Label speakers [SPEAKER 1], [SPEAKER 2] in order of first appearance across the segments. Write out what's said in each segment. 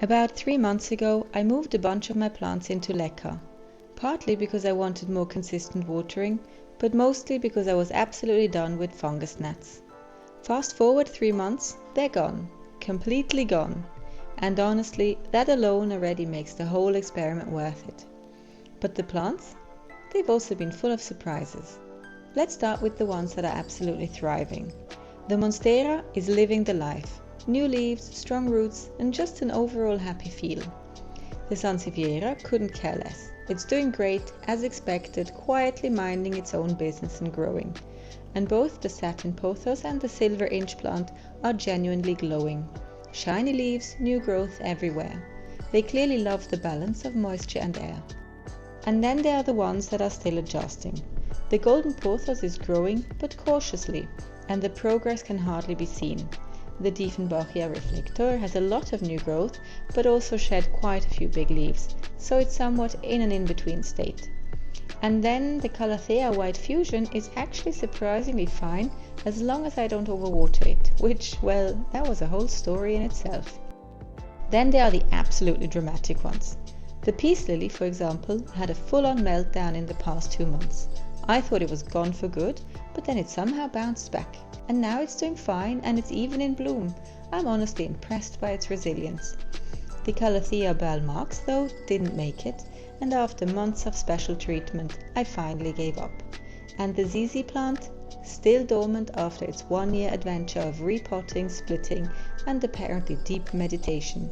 [SPEAKER 1] About 3 months ago, I moved a bunch of my plants into LECA, partly because I wanted more consistent watering, but mostly because I was absolutely done with fungus gnats. Fast forward 3 months, they're gone, completely gone, and honestly, that alone already makes the whole experiment worth it. But the plants? They've also been full of surprises. Let's start with the ones that are absolutely thriving. The Monstera is living the life. New leaves, strong roots, and just an overall happy feel. The Sansevieria couldn't care less. It's doing great, as expected, quietly minding its own business and growing. And both the satin pothos and the silver inch plant are genuinely glowing. Shiny leaves, new growth everywhere. They clearly love the balance of moisture and air. And then there are the ones that are still adjusting. The golden pothos is growing, but cautiously, and the progress can hardly be seen. The Diefenbachia reflector has a lot of new growth, but also shed quite a few big leaves, so it's somewhat in an in-between state. And then the Calathea White Fusion is actually surprisingly fine as long as I don't overwater it, which, well, that was a whole story in itself. Then there are the absolutely dramatic ones. The peace lily, for example, had a full-on meltdown in the past 2 months. I thought it was gone for good, but then it somehow bounced back. And now it's doing fine and it's even in bloom. I'm honestly impressed by its resilience. The Calathea Bell Marks, though, didn't make it, and after months of special treatment, I finally gave up. And the ZZ plant, still dormant after its 1-year adventure of repotting, splitting, and apparently deep meditation.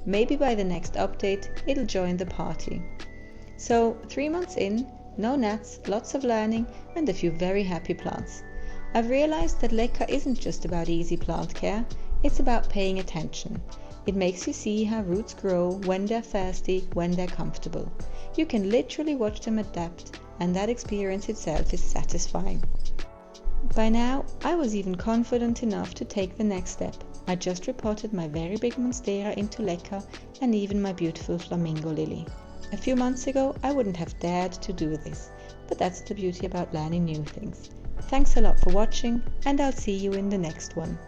[SPEAKER 1] Maybe by the next update, it'll join the party. So, 3 months in, no gnats, lots of learning, and a few very happy plants. I've realized that LECA isn't just about easy plant care, it's about paying attention. It makes you see how roots grow, when they're thirsty, when they're comfortable. You can literally watch them adapt, and that experience itself is satisfying. By now, I was even confident enough to take the next step. I just repotted my very big Monstera into LECA and even my beautiful flamingo lily. A few months ago, I wouldn't have dared to do this, but that's the beauty about learning new things. Thanks a lot for watching, and I'll see you in the next one.